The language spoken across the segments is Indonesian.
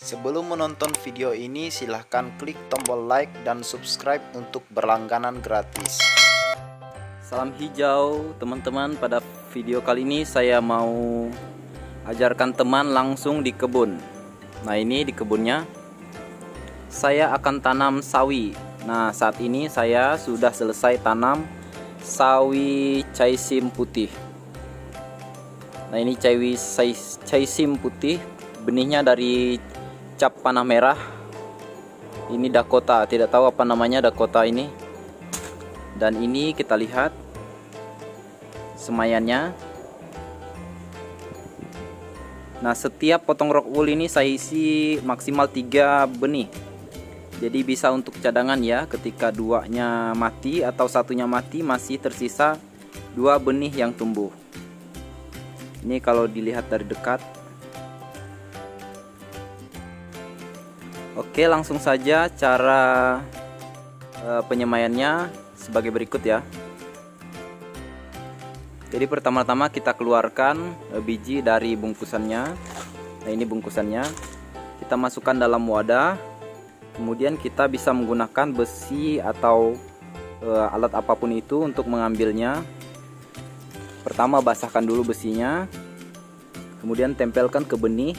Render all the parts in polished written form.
Sebelum menonton video ini, silahkan klik tombol like dan subscribe untuk berlangganan gratis. Salam hijau teman-teman. Pada video kali ini saya mau ajarkan teman langsung di kebun. Nah, ini di kebunnya saya akan tanam sawi. Nah, saat ini saya sudah selesai tanam sawi caisim putih. Nah, ini caisim putih, benihnya dari cap panah merah. Ini Dakota, tidak tahu apa namanya Dakota ini. Dan ini kita lihat semaiannya. Nah, setiap potong rock wool ini saya isi maksimal 3 benih. Jadi bisa untuk cadangan ya, ketika duanya mati atau satunya mati masih tersisa 2 benih yang tumbuh. Ini kalau dilihat dari dekat. Oke, langsung saja cara penyemaiannya sebagai berikut ya. Jadi pertama-tama kita keluarkan biji dari bungkusannya. Nah, ini bungkusannya. Kita masukkan dalam wadah. Kemudian kita bisa menggunakan besi atau alat apapun itu untuk mengambilnya. Pertama basahkan dulu besinya. Kemudian tempelkan ke benih.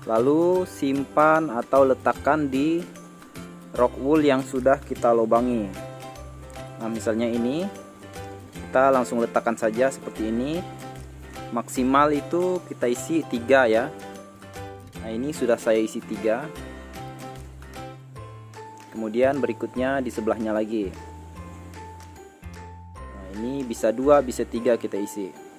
Lalu simpan atau letakkan di rock wool yang sudah kita lubangi. Nah, misalnya ini kita langsung letakkan saja seperti ini. Maksimal itu kita isi 3 ya. Nah, ini sudah saya isi 3. Kemudian berikutnya di sebelahnya lagi. Nah, ini bisa 2 bisa 3 kita isi.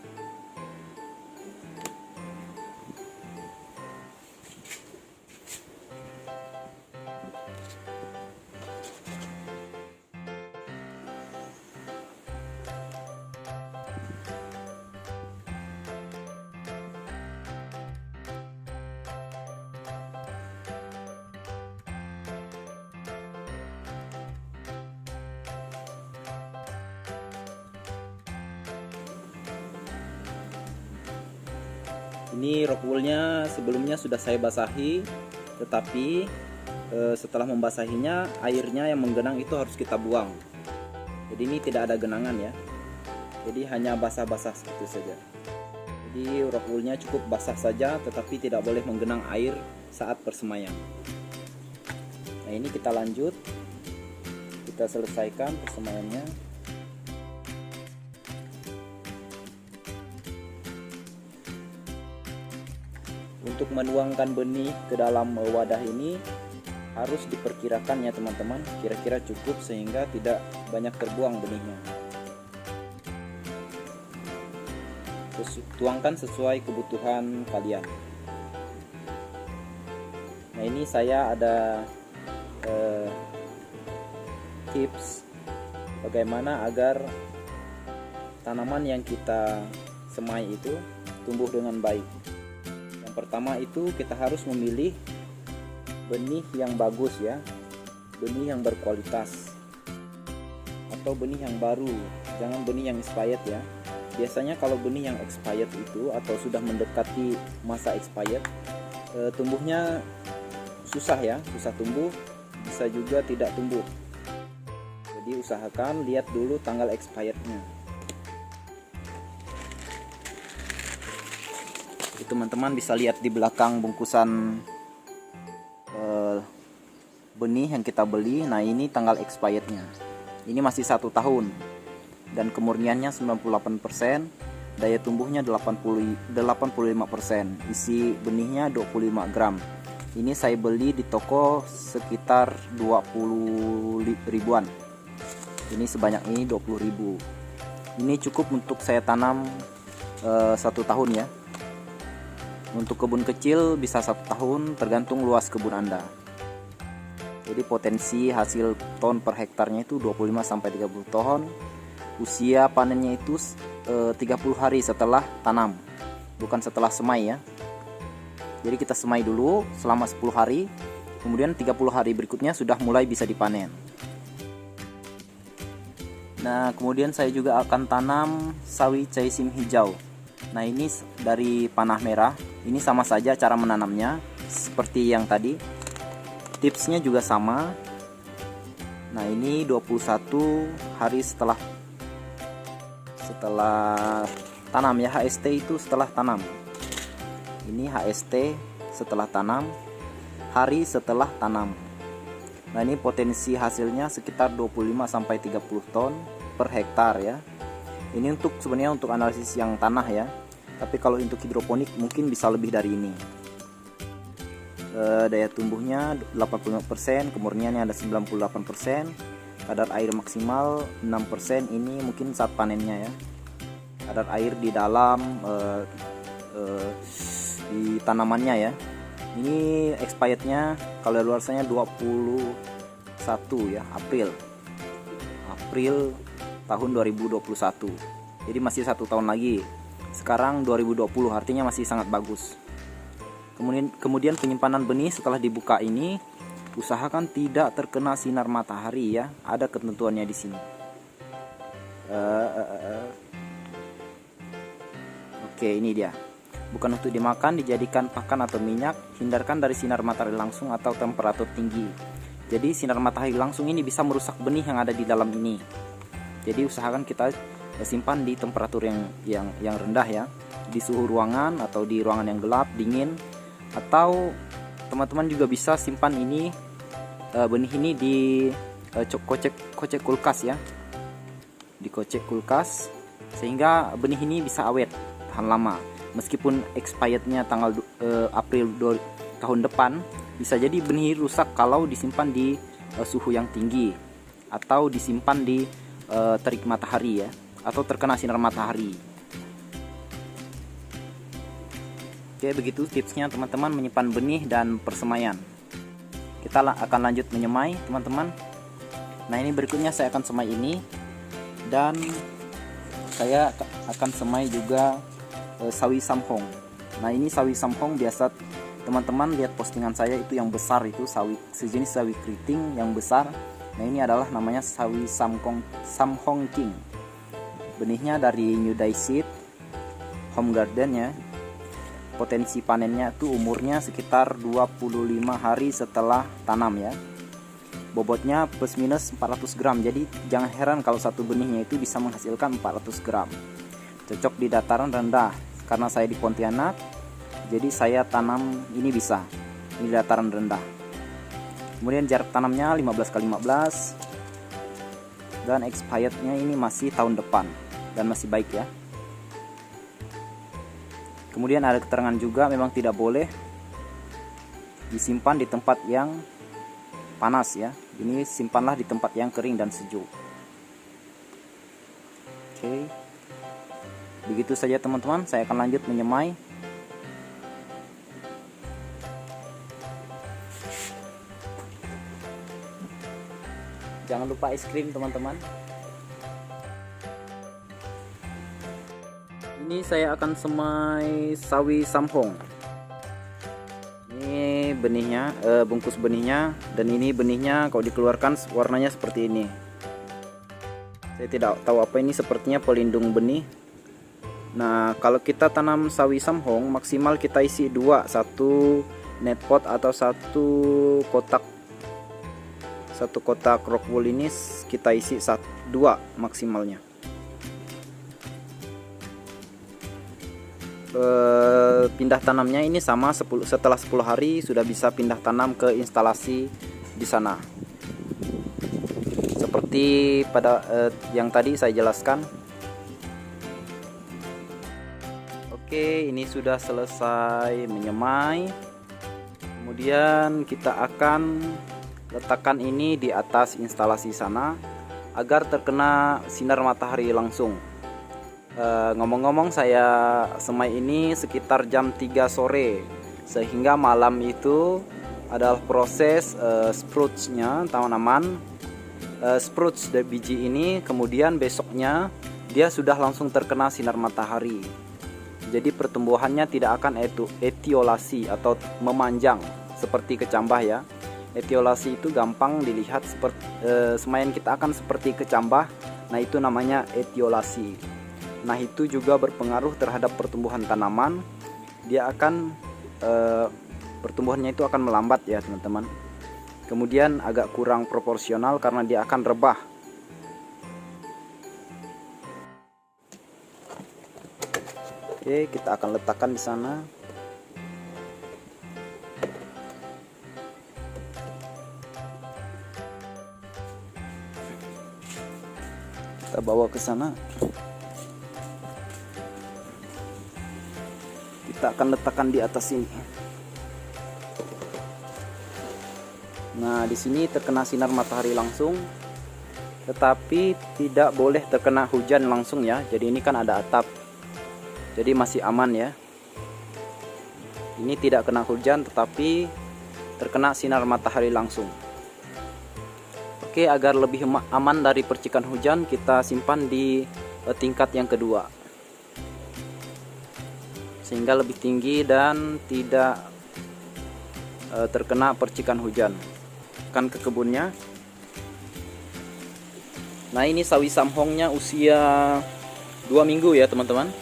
Ini rock woolnya sebelumnya sudah saya basahi, tetapi setelah membasahinya airnya yang menggenang itu harus kita buang. Jadi ini tidak ada genangan ya. Jadi hanya basah-basah seperti saja. Jadi rock woolnya cukup basah saja, tetapi tidak boleh menggenang air saat persemaian. Nah, ini kita lanjut, kita selesaikan persemaiannya. Untuk menuangkan benih ke dalam wadah ini harus diperkirakan ya teman-teman, kira-kira cukup sehingga tidak banyak terbuang benihnya. Tuangkan sesuai kebutuhan kalian. Nah, ini saya ada tips bagaimana agar tanaman yang kita semai itu tumbuh dengan baik. Pertama itu kita harus memilih benih yang bagus ya, benih yang berkualitas atau benih yang baru, jangan benih yang expired ya. Biasanya kalau benih yang expired itu atau sudah mendekati masa expired, tumbuhnya susah ya, susah tumbuh, bisa juga tidak tumbuh. Jadi usahakan lihat dulu tanggal expirednya. Teman-teman bisa lihat di belakang bungkusan benih yang kita beli. Nah, ini tanggal expirednya. Ini masih 1 tahun dan kemurniannya 98%, daya tumbuhnya 85%, isi benihnya 25 gram. Ini saya beli di toko sekitar 20 ribuan. Ini sebanyak ini 20 ribu. Ini cukup untuk saya tanam 1 tahun ya. Untuk kebun kecil bisa 1 tahun, tergantung luas kebun Anda. Jadi potensi hasil ton per hektarnya itu 25-30 ton. Usia panennya itu 30 hari setelah tanam, bukan setelah semai ya. Jadi kita semai dulu selama 10 hari, kemudian 30 hari berikutnya sudah mulai bisa dipanen. Nah, kemudian saya juga akan tanam sawi caisim hijau. Nah, ini dari panah merah. Ini sama saja cara menanamnya. seperti yang tadi. Tipsnya juga sama. Nah, ini 21 hari setelah tanam ya. HST itu setelah tanam. Ini HST setelah tanam, hari setelah tanam. Nah, ini potensi hasilnya sekitar 25 sampai 30 ton per hektar ya. Ini sebenarnya untuk analisis yang tanah ya. Tapi kalau untuk hidroponik mungkin bisa lebih dari ini. Daya tumbuhnya 85%, kemurniannya ada 98%, kadar air maksimal 6%. Ini mungkin saat panennya ya. Kadar air di dalam di tanamannya ya. Ini expirednya kalau luarsanya 21 ya, April tahun 2021. Jadi masih 1 tahun lagi. Sekarang 2020, artinya masih sangat bagus. Kemudian penyimpanan benih setelah dibuka ini, usahakan tidak terkena sinar matahari ya. Ada ketentuannya di sini. Oke, ini dia. Bukan untuk dimakan, dijadikan pakan atau minyak. Hindarkan dari sinar matahari langsung atau temperatur tinggi. Jadi sinar matahari langsung ini bisa merusak benih yang ada di dalam ini. Jadi usahakan kita simpan di temperatur yang rendah ya, di suhu ruangan atau di ruangan yang gelap, dingin. Atau teman-teman juga bisa simpan ini benih ini di kocek kulkas ya, di kocek kulkas, sehingga benih ini bisa awet, tahan lama. Meskipun expirednya tanggal April tahun depan, bisa jadi benih rusak kalau disimpan di suhu yang tinggi atau disimpan di terik matahari ya, atau terkena sinar matahari. Oke, begitu tipsnya teman-teman menyimpan benih dan persemaian. Kita akan lanjut menyemai teman-teman. Nah, ini berikutnya saya akan semai ini, dan saya akan semai juga sawi samhong. Nah, ini sawi samhong biasa teman-teman lihat postingan saya itu yang besar, itu sawi sejenis sawi keriting yang besar. Nah, ini adalah namanya sawi samhong king. Benihnya dari New Dai Seed Home Garden ya. Potensi panennya itu umurnya sekitar 25 hari setelah tanam ya. Bobotnya plus minus 400 gram. Jadi jangan heran kalau satu benihnya itu bisa menghasilkan 400 gram. Cocok di dataran rendah. Karena saya di Pontianak, jadi saya tanam ini bisa di dataran rendah. Kemudian jarak tanamnya 15x15, dan expirednya ini masih tahun depan dan masih baik ya. Kemudian ada keterangan juga memang tidak boleh disimpan di tempat yang panas ya. Ini simpanlah di tempat yang kering dan sejuk. Oke. Begitu saja teman-teman, saya akan lanjut menyemai. Jangan lupa es krim teman-teman. Ini saya akan semai sawi samhong. Ini benihnya, bungkus benihnya, dan ini benihnya kalau dikeluarkan warnanya seperti ini. Saya tidak tahu apa ini, sepertinya pelindung benih. Nah, kalau kita tanam sawi samhong maksimal kita isi 2, satu net pot atau satu kotak rock wool ini kita isi 2 maksimalnya. Pindah tanamnya ini sama, setelah 10 hari sudah bisa pindah tanam ke instalasi di sana. Seperti pada yang tadi saya jelaskan. Oke, ini sudah selesai menyemai. Kemudian kita akan letakkan ini di atas instalasi sana agar terkena sinar matahari langsung. Ngomong-ngomong, saya semai ini sekitar jam 3 sore, sehingga malam itu adalah proses sproutsnya tanaman, sprouts dari biji ini. Kemudian besoknya dia sudah langsung terkena sinar matahari. Jadi pertumbuhannya tidak akan etiolasi atau memanjang seperti kecambah ya. Etiolasi itu gampang dilihat, seperti semaian kita akan seperti kecambah. Nah, itu namanya etiolasi. Nah, itu juga berpengaruh terhadap pertumbuhan tanaman. Dia akan pertumbuhannya itu akan melambat ya teman-teman. Kemudian agak kurang proporsional karena dia akan rebah. Oke, kita akan letakkan di sana. Kita bawa ke sana. Kita akan letakkan di atas sini. Nah, di sini terkena sinar matahari langsung, tetapi tidak boleh terkena hujan langsung ya. Jadi ini kan ada atap, jadi masih aman ya. Ini tidak kena hujan, tetapi terkena sinar matahari langsung. Oke, agar lebih aman dari percikan hujan, kita simpan di tingkat yang kedua, sehingga lebih tinggi dan tidak terkena percikan hujan. Kan ke kebunnya. Nah, ini sawi samhongnya usia 2 minggu ya teman-teman.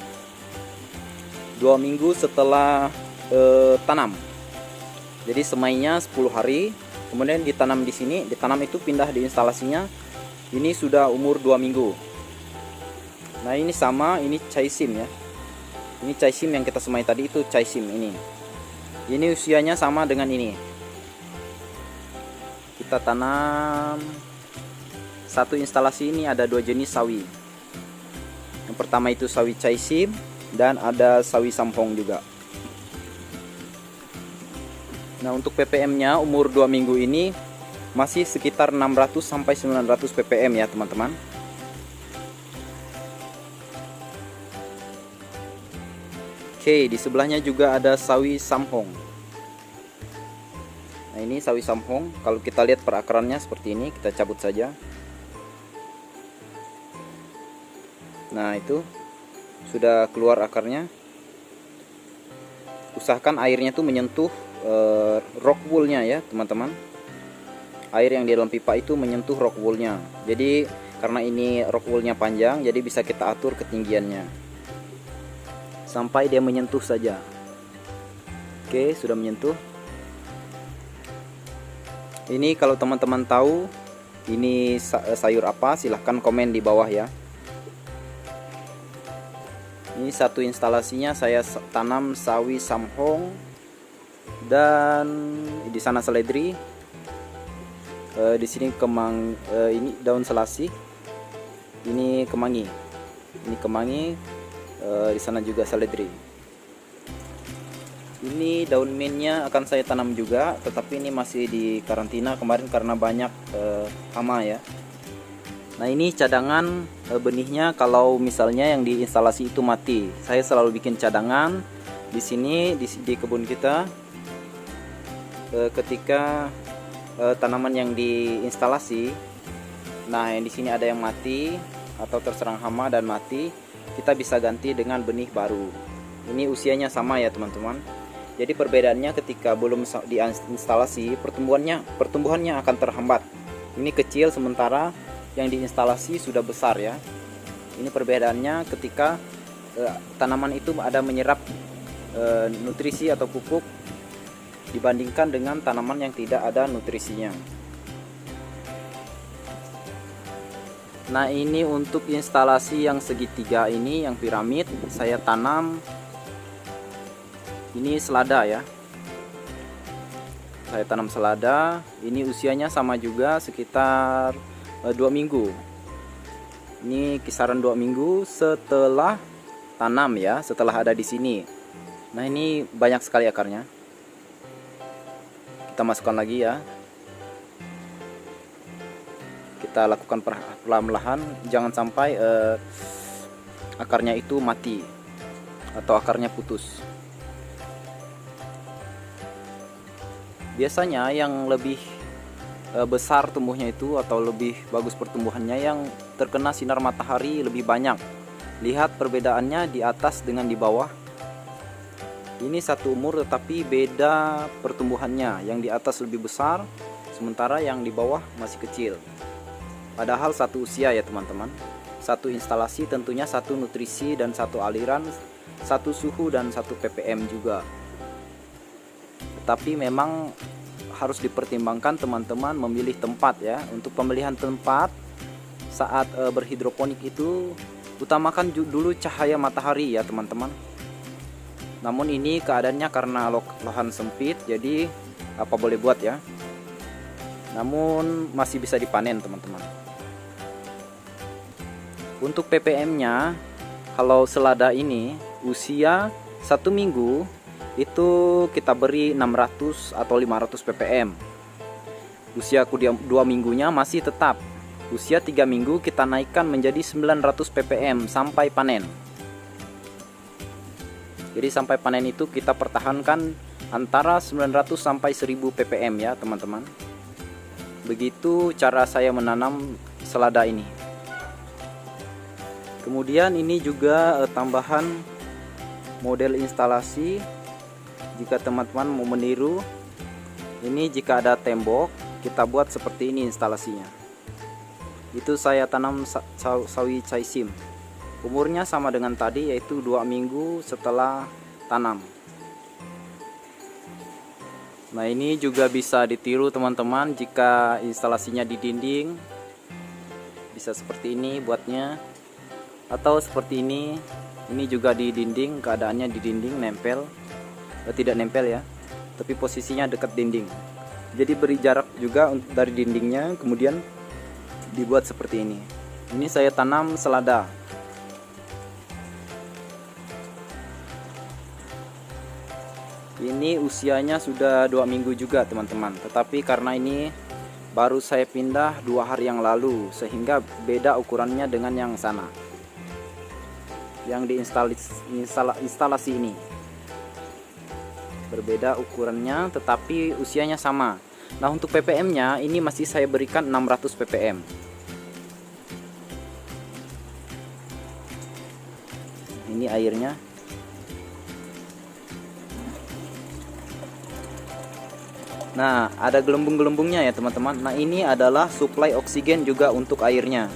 2 minggu setelah tanam. Jadi semainya 10 hari, kemudian ditanam di sini. Ditanam itu pindah di instalasinya. Ini sudah umur 2 minggu. Nah, ini sama, ini chaisim ya. Ini chaisim yang kita semai tadi, itu chaisim ini. Ini usianya sama dengan ini. Kita tanam satu instalasi ini ada 2 jenis sawi. Yang pertama itu sawi chaisim dan ada sawi samhong juga. Nah, untuk ppm-nya umur 2 minggu ini masih sekitar 600 sampai 900 ppm ya teman-teman. Oke, di sebelahnya juga ada sawi samhong. Nah, ini sawi samhong. Kalau kita lihat perakarannya seperti ini, kita cabut saja. Nah, itu sudah keluar akarnya. Usahakan airnya tuh menyentuh rock woolnya ya teman-teman. Air yang di dalam pipa itu menyentuh rock woolnya. Jadi karena ini rock woolnya panjang, jadi bisa kita atur ketinggiannya sampai dia menyentuh saja. Oke, sudah menyentuh. Ini kalau teman-teman tahu ini sayur apa, silahkan komen di bawah ya. Ini satu instalasinya saya tanam sawi samhong dan di sana seledri. Di sini ini daun selasi. Ini kemangi. Ini kemangi. Di sana juga seledri. Ini daun mintnya akan saya tanam juga, tetapi ini masih di karantina kemarin karena banyak hama ya. Nah, ini cadangan benihnya kalau misalnya yang di instalasi itu mati. Saya selalu bikin cadangan di sini di kebun kita. Ketika tanaman yang di instalasi, nah yang di sini ada yang mati atau terserang hama dan mati, kita bisa ganti dengan benih baru. Ini usianya sama ya teman-teman. Jadi perbedaannya ketika belum di instalasi, pertumbuhannya akan terhambat. Ini kecil sementara yang di instalasi sudah besar ya. Ini perbedaannya ketika tanaman itu ada menyerap nutrisi atau pupuk dibandingkan dengan tanaman yang tidak ada nutrisinya. Nah, ini untuk instalasi yang segitiga ini, yang piramid, saya tanam. Ini selada ya. Saya tanam selada. Ini usianya sama juga sekitar 2 minggu. Ini kisaran 2 minggu setelah tanam ya, setelah ada di sini. Nah, ini banyak sekali akarnya. Kita masukkan lagi ya. Kita lakukan perlahan-lahan, jangan sampai akarnya itu mati atau akarnya putus. Biasanya yang lebih besar tumbuhnya itu atau lebih bagus pertumbuhannya yang terkena sinar matahari lebih banyak. Lihat perbedaannya di atas dengan di bawah. Ini satu umur tetapi beda pertumbuhannya. Yang di atas lebih besar, sementara yang di bawah masih kecil. Padahal satu usia ya teman-teman. Satu instalasi tentunya satu nutrisi dan satu aliran, satu suhu dan satu ppm juga. Tapi memang harus dipertimbangkan teman-teman memilih tempat ya. Untuk pemilihan tempat saat berhidroponik itu utamakan dulu cahaya matahari ya teman-teman. Namun ini keadaannya karena lahan sempit, jadi apa boleh buat ya. Namun masih bisa dipanen teman-teman. Untuk ppm-nya, kalau selada ini usia 1 minggu itu kita beri 600 atau 500 ppm. Usia 2 minggunya masih tetap. Usia 3 minggu kita naikkan menjadi 900 ppm sampai panen. Jadi sampai panen itu kita pertahankan antara 900 sampai 1000 ppm ya teman-teman. Begitu cara saya menanam selada ini. Kemudian ini juga tambahan model instalasi. Jika teman-teman mau meniru, ini jika ada tembok kita buat seperti ini instalasinya. Itu saya tanam sawi caisim. Umurnya sama dengan tadi, yaitu 2 minggu setelah tanam. Nah ini juga bisa ditiru teman-teman jika instalasinya di dinding. Bisa seperti ini buatnya. Atau seperti ini juga di dinding, keadaannya di dinding nempel. Tidak nempel ya, tapi posisinya dekat dinding. Jadi beri jarak juga dari dindingnya, kemudian dibuat seperti ini. Ini saya tanam selada. Ini usianya sudah 2 minggu juga teman-teman. Tetapi karena ini baru saya pindah 2 hari yang lalu, sehingga beda ukurannya dengan yang sana, yang instalasi ini. Berbeda ukurannya tetapi usianya sama. Nah untuk ppm nya ini masih saya berikan 600 ppm. Ini airnya. Nah ada gelembung-gelembungnya ya teman-teman. Nah ini adalah suplai oksigen juga untuk airnya.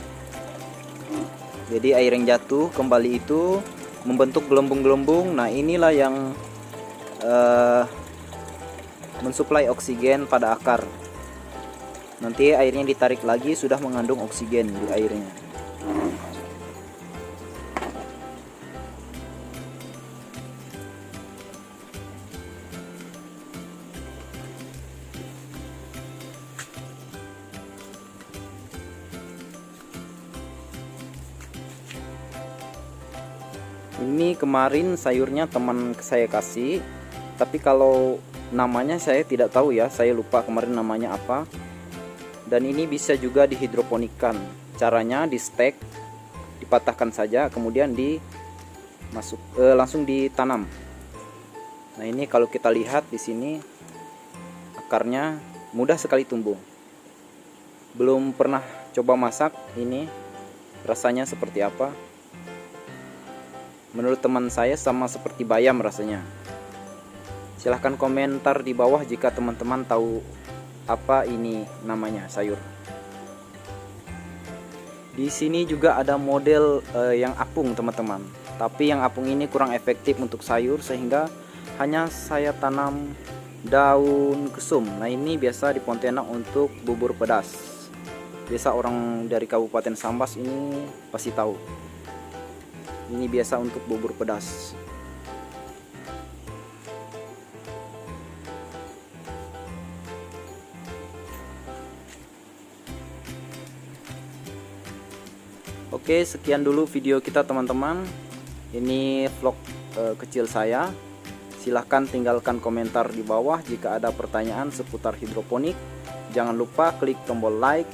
Jadi air yang jatuh kembali itu membentuk gelembung-gelembung. Nah inilah yang mensuplai oksigen pada akar. Nanti airnya ditarik lagi sudah mengandung oksigen di airnya. Ini kemarin sayurnya teman saya kasih, tapi kalau namanya saya tidak tahu ya, saya lupa kemarin namanya apa. Dan ini bisa juga dihidroponikan. Caranya di stek, dipatahkan saja, kemudian langsung ditanam. Nah ini kalau kita lihat di sini akarnya mudah sekali tumbuh. Belum pernah coba masak, ini rasanya seperti apa? Menurut teman saya sama seperti bayam rasanya. Silahkan komentar di bawah jika teman-teman tahu apa ini namanya sayur. Di sini juga ada model yang apung teman-teman. Tapi yang apung ini kurang efektif untuk sayur sehingga hanya saya tanam daun kesum. Nah ini biasa di Pontianak untuk bubur pedas. Biasa orang dari Kabupaten Sambas ini pasti tahu. Ini biasa untuk bubur pedas. Oke, sekian dulu video kita teman-teman. Ini vlog kecil saya. Silahkan tinggalkan komentar di bawah jika ada pertanyaan seputar hidroponik. Jangan lupa klik tombol like.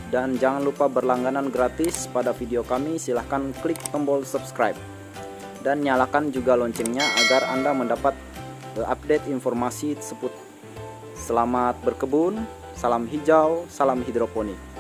Dan jangan lupa berlangganan gratis pada video kami. Silahkan klik tombol subscribe. Dan nyalakan juga loncengnya agar Anda mendapat update informasi tersebut. Selamat berkebun, salam hijau, salam hidroponik.